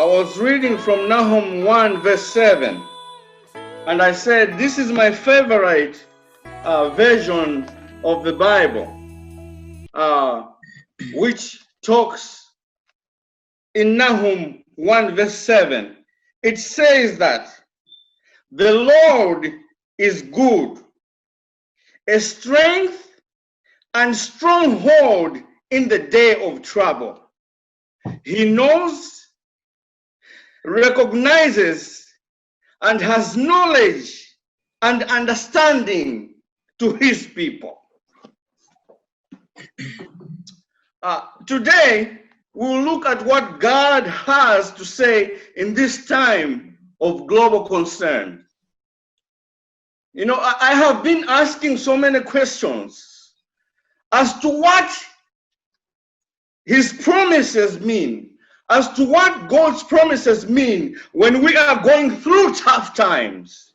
I was reading from Nahum 1 verse 7, and I said this is my favorite version of the Bible, which talks in Nahum 1 verse 7. It says that the Lord is good, a strength and stronghold in the day of trouble. He knows, recognizes, and has knowledge and understanding to his people. Today, we'll look at what God has to say in this time of global concern. You know, I have been asking so many questions as to what his promises mean, as to what God's promises mean when we are going through tough times.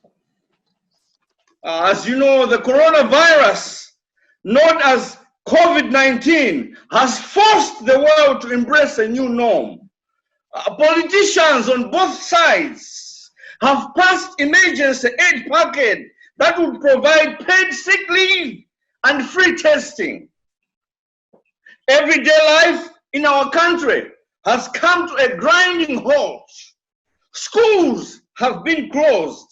As you know, the coronavirus, known as COVID-19, has forced the world to embrace a new norm. Politicians on both sides have passed emergency aid package that would provide paid sick leave and free testing. Everyday life in our country has come to a grinding halt. Schools have been closed.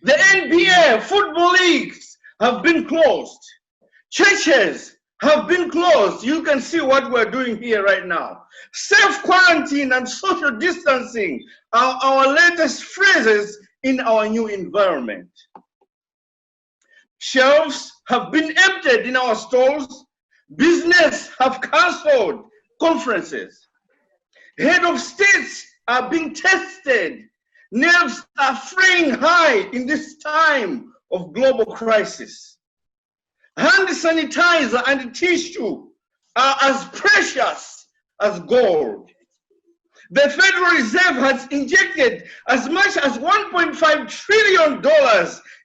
The NBA football leagues have been closed. Churches have been closed. You can see what we're doing here right now. Self-quarantine and social distancing are our latest phrases in our new environment. Shelves have been emptied in our stores. Business have cancelled conferences. Head of states are being tested. Nerves are fraying high in this time of global crisis. Hand sanitizer and tissue are as precious as gold. The Federal Reserve has injected as much as $1.5 trillion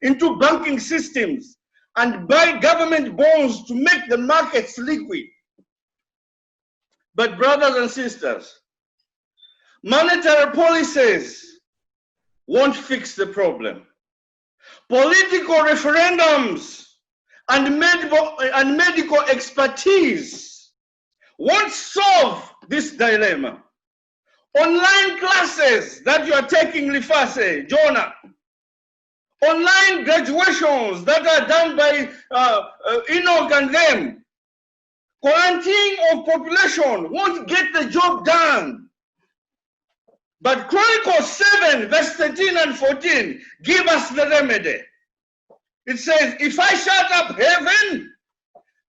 into banking systems and buy government bonds to make the markets liquid. But brothers and sisters, monetary policies won't fix the problem. Political referendums and medical expertise won't solve this dilemma. Online classes that you are taking, Lifase, Jonah, online graduations that are done by Enoch and them, quarantine of population won't get the job done. But Chronicles 7, verse 13 and 14 give us the remedy. It says, if I shut up heaven,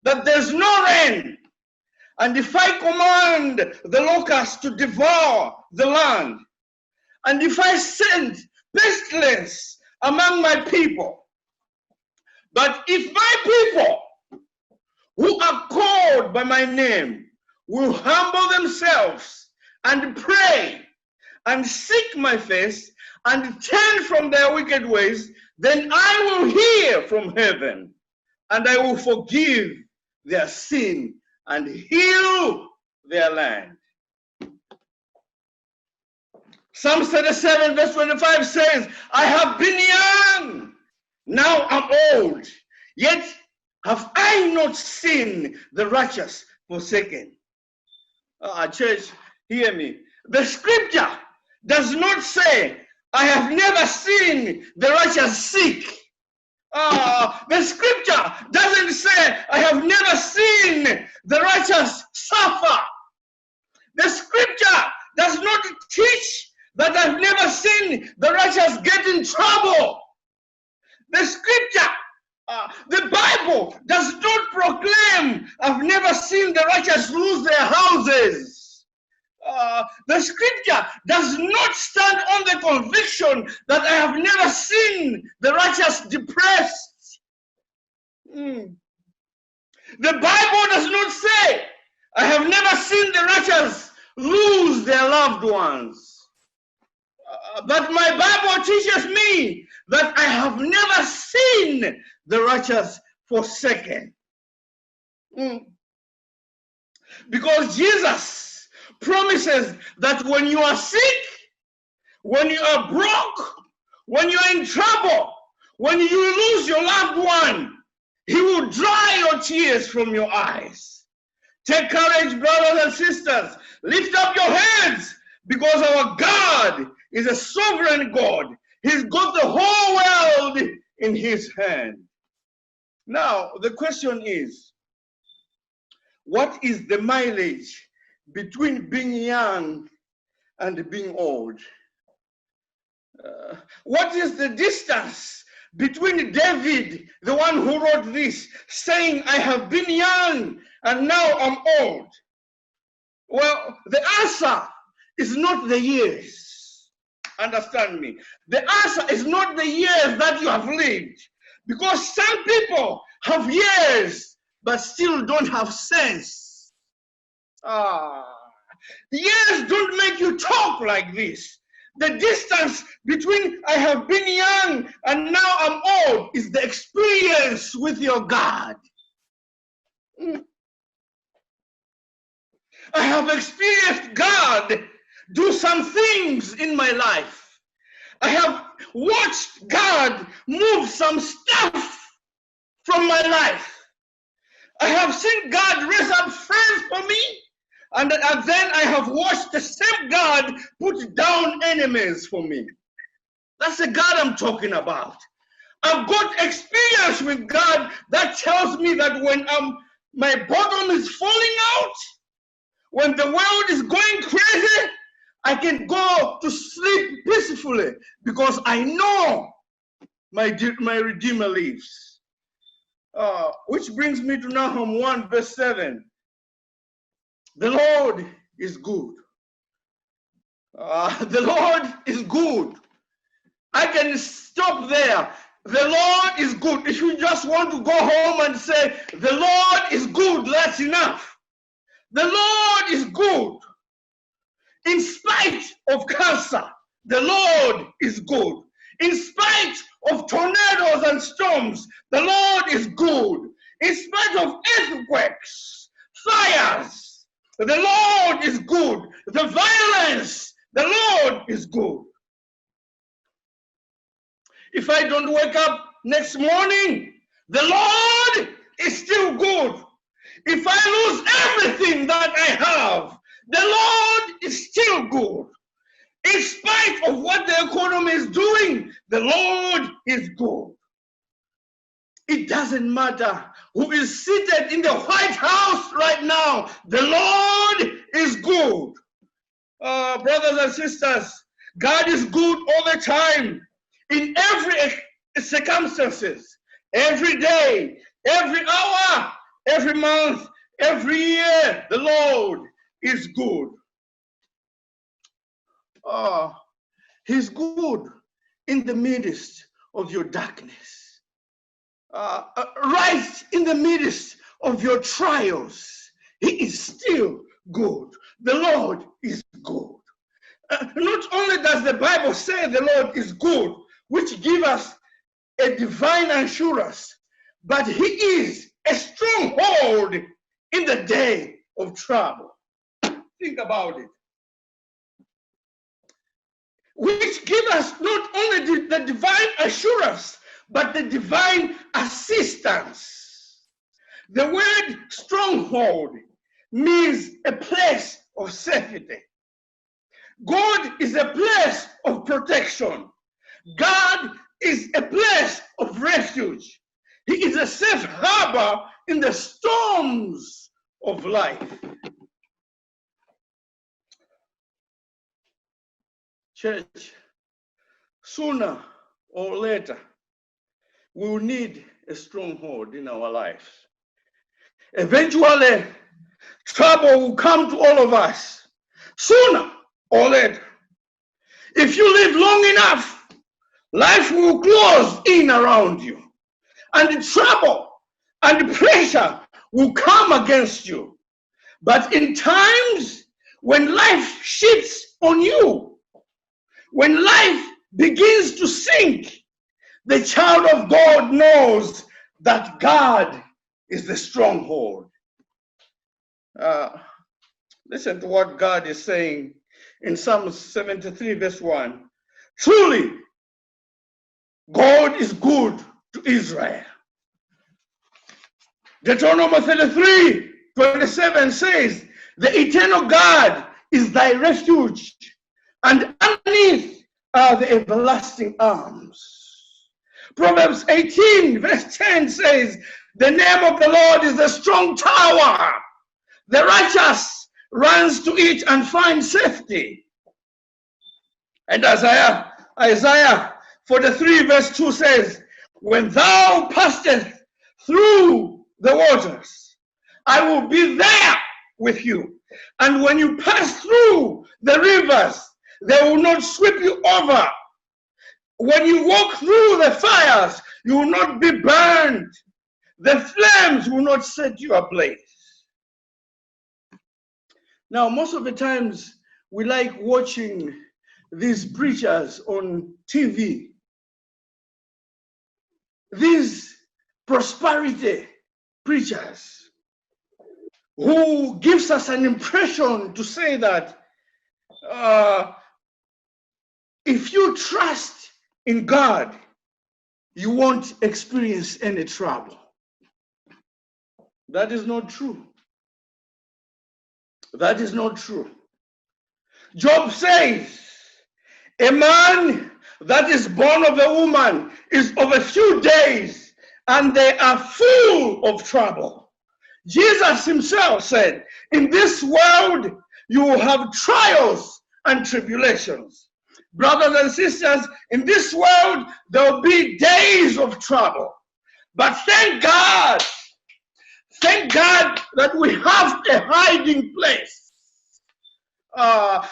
that there's no rain, and if I command the locusts to devour the land, and if I send pestilence among my people, but if my people who are called by my name will humble themselves and pray and seek my face and turn from their wicked ways, then I will hear from heaven and I will forgive their sin and heal their land. Psalm 37 verse 25 says, I have been young, now I'm old, yet have I not seen the righteous forsaken. Church, hear me. The scripture does not say, I have never seen the righteous sick. The scripture doesn't say, I have never seen the righteous suffer. The scripture does not teach that I've never seen the righteous get in trouble. The scripture, the Bible does not proclaim, I've never seen the righteous lose their houses. The scripture does not stand on the conviction that I have never seen the righteous depressed. The Bible does not say, I have never seen the righteous lose their loved ones. But my Bible teaches me that I have never seen the righteous forsaken. Because Jesus promises that when you are sick, when you are broke, when you're in trouble, when you lose your loved one, he will dry your tears from your eyes. Take courage, brothers and sisters. Lift up your heads, because our God is a sovereign God. He's got the whole world in his hand. Now, the question is, what is the mileage between being young and being old? What is the distance between David, the one who wrote this, saying, I have been young and now I'm old? Well, the answer is not the years. Understand me. The answer is not the years that you have lived. Because some people have years but still don't have sense. Years don't make you talk like this. The distance between I have been young and now I'm old is the experience with your God. I have experienced God do some things in my life. I have watched God move some stuff from my life. I have seen God raise up friends for me, and then I have watched the same God put down enemies for me. That's the God I'm talking about. I've got experience with God that tells me that when my bottom is falling out, when the world is going crazy, I can go to sleep peacefully because I know my Redeemer lives. Which brings me to Nahum 1 verse 7. The Lord is good. The Lord is good. I can stop there. The Lord is good. If you just want to go home and say, the Lord is good, that's enough. The Lord is good. In spite of cancer, the Lord is good. In spite of tornadoes and storms, the Lord is good. In spite of earthquakes, fires, the Lord is good. The violence, the Lord is good. If I don't wake up next morning, the Lord is still good. If I lose everything that I have, the Lord is still good. In spite of what the economy is doing, the Lord is good. It doesn't matter who is seated in the White House right now, the Lord is good. Brothers and sisters, God is good all the time, in every circumstances, every day, every hour, every month, every year, the Lord is good. He's good in the midst of your darkness, right in the midst of your trials. He is still good. The Lord is good. Not only does the Bible say the Lord is good, which gives us a divine assurance, but he is a stronghold in the day of trouble. Think about it. Which gives us not only the divine assurance, but the divine assistance. The word stronghold means a place of safety. God is a place of protection. God is a place of refuge. He is a safe harbor in the storms of life. Church, sooner or later, we will need a stronghold in our lives. Eventually, trouble will come to all of us, sooner or later. If you live long enough, life will close in around you, and trouble and pressure will come against you. But in times when life shifts on you, when life begins to sink, the child of God knows that God is the stronghold. Listen to what God is saying in Psalm 73 verse 1. Truly, God is good to Israel. Deuteronomy 33:27 says, the eternal God is thy refuge, and underneath are the everlasting arms. Proverbs 18:10 says, the name of the Lord is a strong tower. The righteous runs to it and finds safety. And Isaiah 43:2 says, when thou passest through the waters, I will be there with you. And when you pass through the rivers, they will not sweep you over. When you walk through the fires, you will not be burned. The flames will not set you ablaze. Now, most of the times, we like watching these preachers on TV. These prosperity preachers who gives us an impression to say that if you trust in God, you won't experience any trouble. That is not true. That is not true. Job says, a man that is born of a woman is of a few days, and they are full of trouble. Jesus himself said, in this world you will have trials and tribulations. Brothers and sisters, in this world there will be days of trouble. But thank God that we have a hiding place.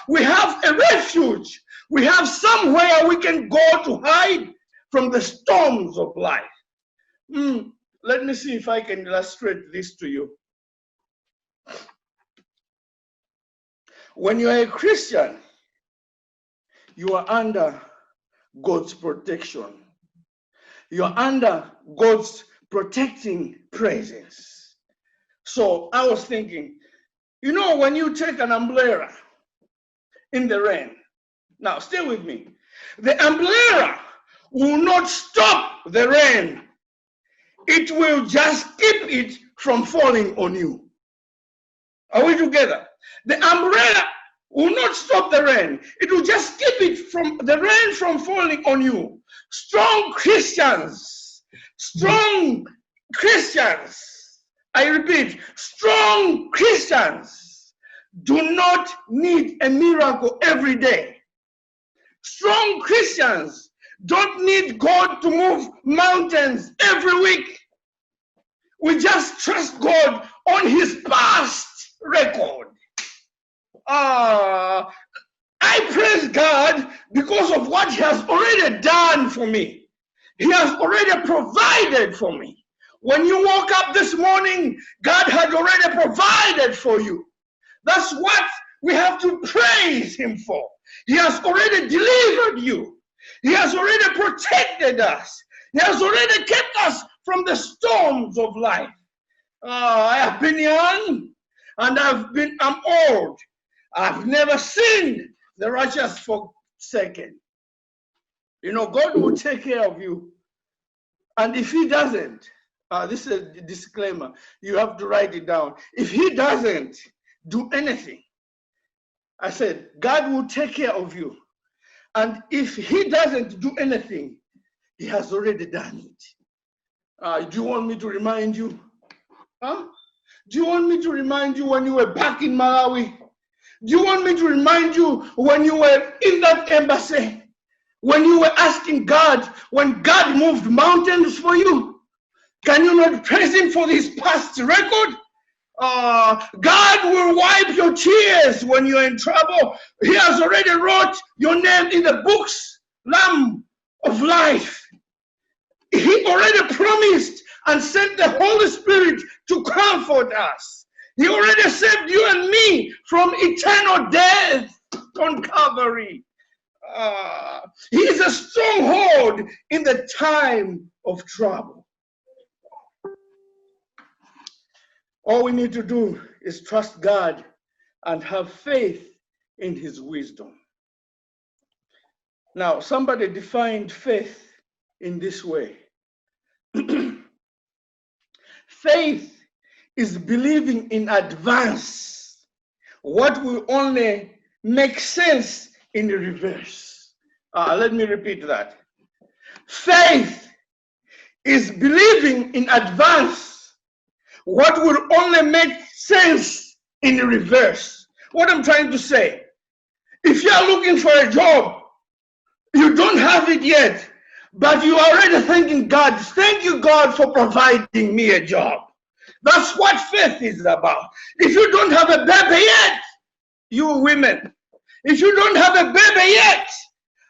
We have a refuge. We have somewhere we can go to hide from the storms of life. Let me see if I can illustrate this to you. When you are a Christian, you are under God's protection. You are under God's protecting presence. So I was thinking, you know, when you take an umbrella in the rain, now stay with me, the umbrella will not stop the rain. It will just keep it from falling on you. Are we together? The umbrella will not stop the rain. It will just keep it from the rain from falling on you. Strong Christians, I repeat, strong Christians do not need a miracle every day. Strong Christians don't need God to move mountains every week. We just trust God on his past record. I praise God because of what he has already done for me. He has already provided for me. When you woke up this morning, God had already provided for you. That's what we have to praise him for. He has already delivered you. He has already protected us. He has already kept us from the storms of life. I have been young and I'm old. I've never seen the righteous forsaken. You know, God will take care of you. And if he doesn't, this is a disclaimer, you have to write it down. If he doesn't do anything, I said, God will take care of you. And if he doesn't do anything, he has already done it. Do you want me to remind you? Do you want me to remind you when you were back in Malawi? Do you want me to remind you when you were in that embassy? When you were asking God, when God moved mountains for you? Can you not praise him for his past record? God will wipe your tears when you're in trouble. He has already wrote your name in the books, Lamb of Life. He already promised and sent the Holy Spirit to comfort us. He already saved you and me from eternal death on Calvary. He is a stronghold in the time of trouble. All we need to do is trust God and have faith in his wisdom. Now, somebody defined faith in this way. Faith is believing in advance what will only make sense in reverse. Let me repeat that. Faith is believing in advance what will only make sense in reverse. What I'm trying to say, if you're looking for a job, you don't have it yet, but you are already thanking God. Thank you, God, for providing me a job. That's what faith is about. If you don't have a baby yet, you women, if you don't have a baby yet,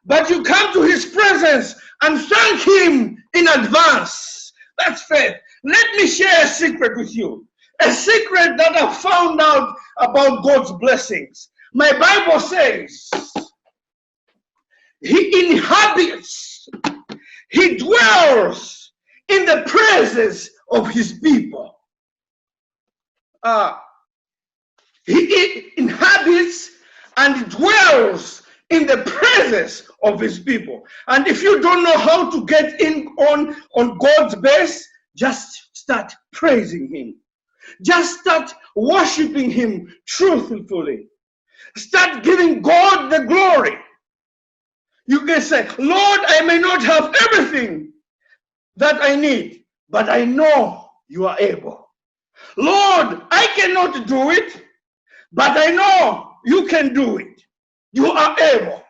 but you come to his presence and thank him in advance, that's faith. Let me share a secret with you. A secret that I found out about God's blessings. My Bible says, he inhabits, he dwells in the presence of his people. He inhabits and dwells in the presence of his people. And if you don't know how to get in on God's base, just start praising him. Just start worshiping him truthfully. Start giving God the glory. You can say, Lord, I may not have everything that I need, but I know you are able. Lord, I cannot do it, but I know you can do it. You are able.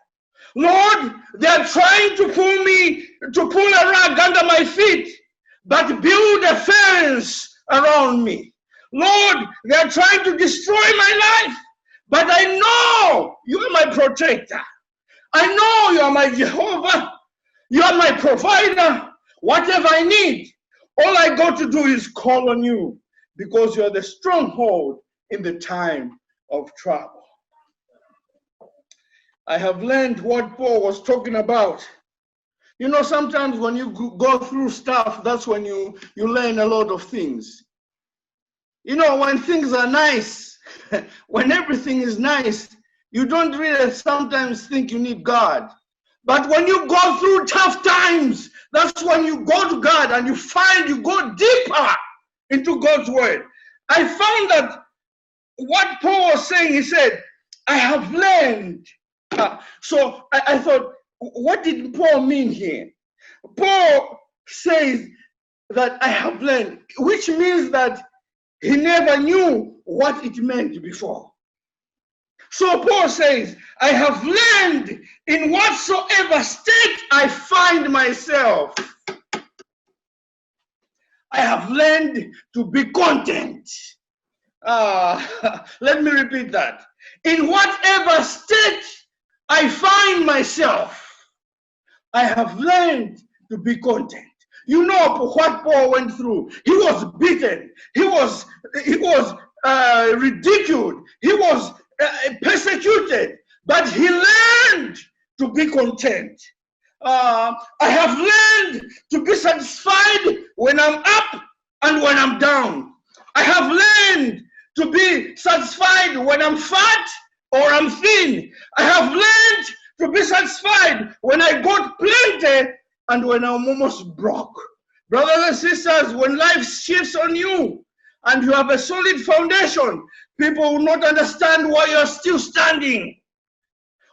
Lord, they are trying to pull a rug under my feet, but build a fence around me. Lord, they are trying to destroy my life, but I know you are my protector. I know you are my Jehovah. You are my provider. Whatever I need, all I got to do is call on you, because you are the stronghold in the time of trouble. I have learned what Paul was talking about. You know, sometimes when you go through stuff, that's when you learn a lot of things. You know, when things are nice, when everything is nice, you don't really sometimes think you need God. But when you go through tough times, that's when you go to God and you go deeper into God's word. I found that what Paul was saying, he said, I have learned. So I thought, what did Paul mean here? Paul says that I have learned, which means that he never knew what it meant before. So Paul says, I have learned in whatsoever state I find myself. I have learned to be content. Let me repeat that. In whatever state I find myself, I have learned to be content. You know what Paul went through. He was beaten. He was ridiculed. He was persecuted. But he learned to be content. I have learned to be satisfied when I'm up and when I'm down. I have learned to be satisfied when I'm fat or I'm thin. I have learned to be satisfied when I got plenty and when I'm almost broke. Brothers and sisters, when life shifts on you and you have a solid foundation, people will not understand why you're still standing,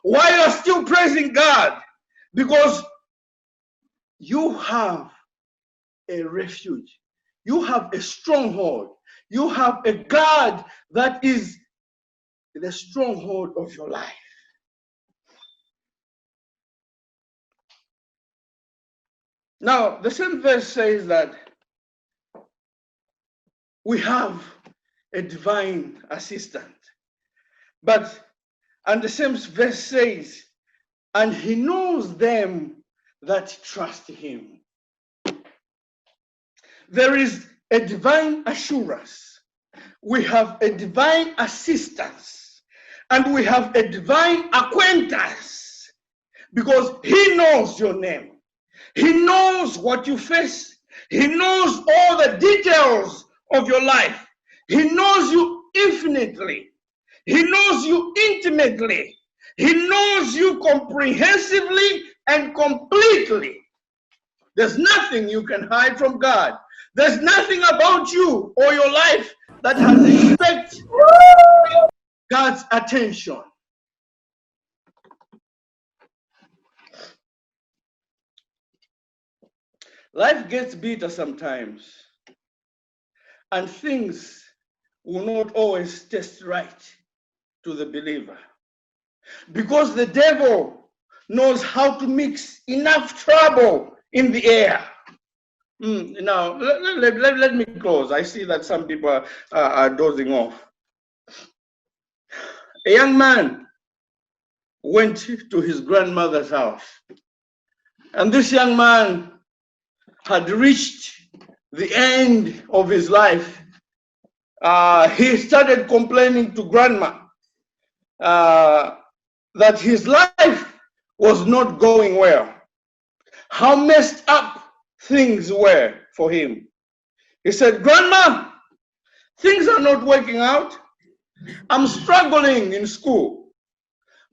why you're still praising God, because you have a refuge, you have a stronghold, you have a God that is the stronghold of your life. Now, the same verse says that we have a divine assistant. And the same verse says, and he knows them that trust him. There is a divine assurance. We have a divine assistance. And we have a divine acquaintance, because he knows your name. He knows what you face. He knows all the details of your life. He knows you infinitely. He knows you intimately. He knows you comprehensively and completely. There's nothing you can hide from God. There's nothing about you or your life that has escaped God's attention. Life gets bitter sometimes, and things will not always taste right to the believer, because the devil knows how to mix enough trouble in the air. Now, let me close. I see that some people are dozing off. A young man went to his grandmother's house, and this young man had reached the end of his life. He started complaining to grandma that his life was not going well, how messed up things were for him. He said, "Grandma, things are not working out. I'm struggling in school.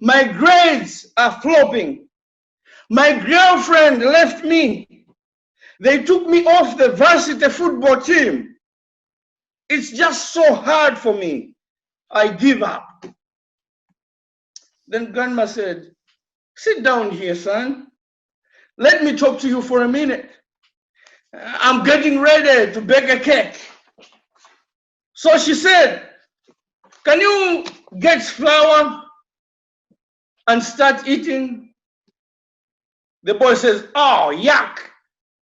My grades are flopping. My girlfriend left me. They took me off the varsity football team. It's just so hard for me. I give up." Then grandma said, "Sit down here, son. Let me talk to you for a minute. I'm getting ready to bake a cake." So she said, "Can you get flour and start eating?" The boy says, "Oh, yuck.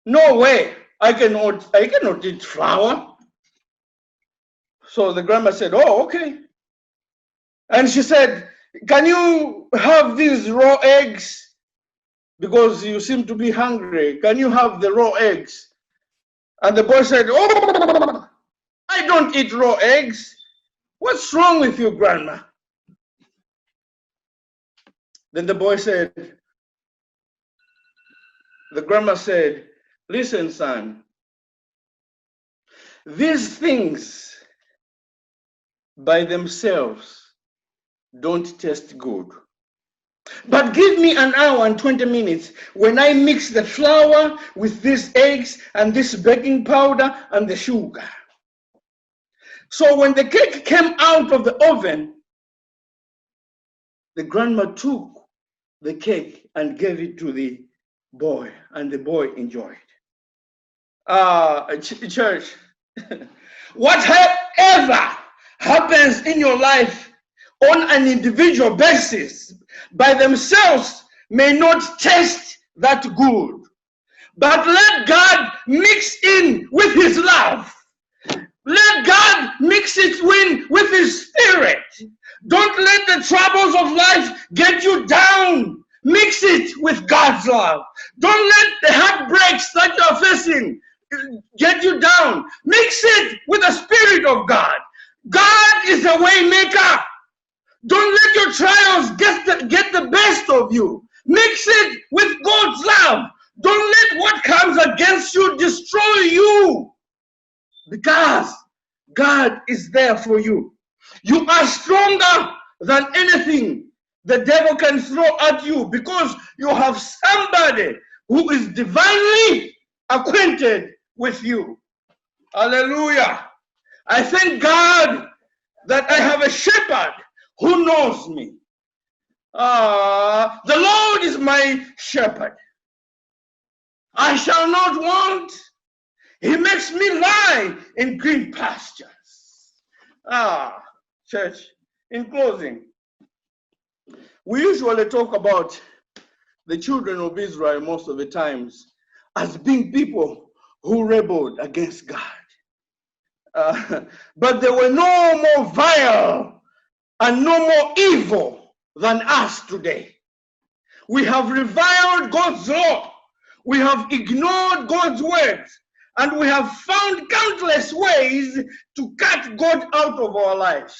No way. I cannot eat flour." So the grandma said, "Oh, okay." And she said, "Can you have these raw eggs? Because you seem to be hungry. Can you have the raw eggs?" And the boy said, "Oh, I don't eat raw eggs. What's wrong with you, grandma?" Then the boy said, the grandma said, "Listen, son, these things by themselves don't taste good. But give me an hour and 20 minutes when I mix the flour with these eggs and this baking powder and the sugar." So when the cake came out of the oven, the grandma took the cake and gave it to the boy, and the boy enjoyed. Church, whatever happens in your life on an individual basis by themselves may not taste that good, but let God mix in with his love. Let God mix it with his spirit. Don't let the troubles of life get you down. Mix it with God's love. Don't let the heartbreaks that you are facing get you down. Mix it with the Spirit of God. God is a way maker. Don't let your trials get the best of you. Mix it with God's love. Don't let what comes against you destroy you, because God is there for you. You are stronger than anything the devil can throw at you, because you have somebody who is divinely acquainted with you. Hallelujah. I thank God that I have a shepherd who knows me. The Lord is my shepherd. I shall not want. He makes me lie in green pastures. Church, in closing, we usually talk about the children of Israel most of the times as being people who rebelled against God. But they were no more vile and no more evil than us today. We have reviled God's law. We have ignored God's words. And we have found countless ways to cut God out of our lives.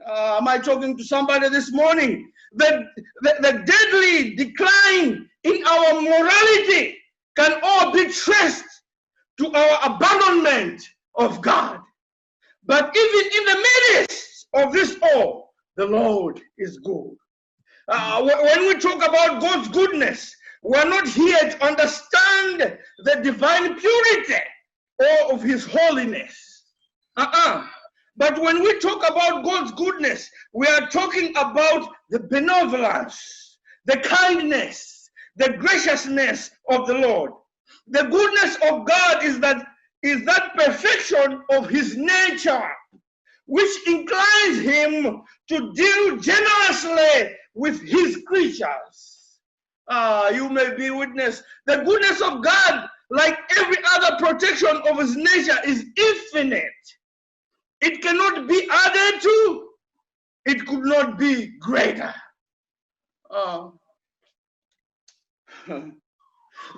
Am I talking to somebody this morning? The deadly decline in our morality can all be traced to our abandonment of God. But even in the midst of this all, the Lord is good. When we talk about God's goodness, we're not here to understand the divine purity or of his holiness. But when we talk about God's goodness, we are talking about the benevolence, the kindness, the graciousness of the Lord. The goodness of God is that perfection of his nature, which inclines him to deal generously with his creatures. You may be witness. The goodness of God, like every other protection of his nature, is infinite. It cannot be added to. It could not be greater.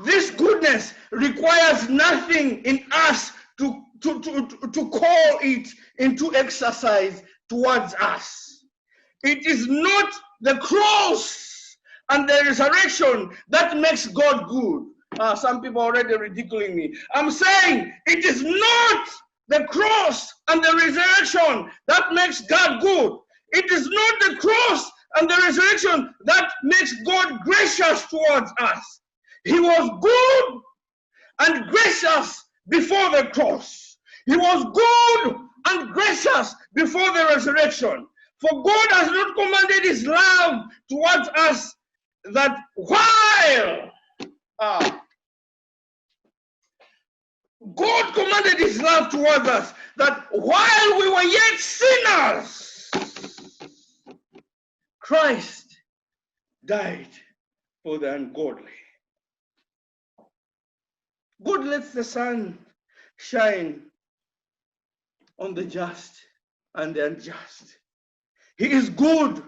This goodness requires nothing in us to call it into exercise towards us. It is not the cross and the resurrection that makes God good. Some people are already ridiculing me. I'm saying it is not the cross and the resurrection that makes God good. It is not the cross and the resurrection that makes God gracious towards us. He was good and gracious before the cross. He was good and gracious before the resurrection. For God has not commanded his love towards us that while God commanded his love towards us that while we were yet sinners, Christ died for the ungodly. God lets the sun shine on the just and the unjust. He is good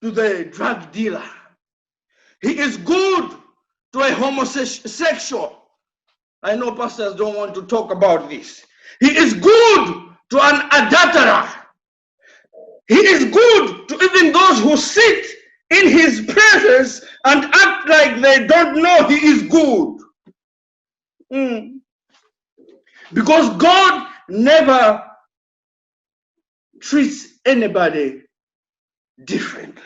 to the drug dealer. He is good to a homosexual. I know pastors don't want to talk about this. He is good to an adulterer. He is good to even those who sit in his presence and act like they don't know he is good. Because God never treats anybody differently.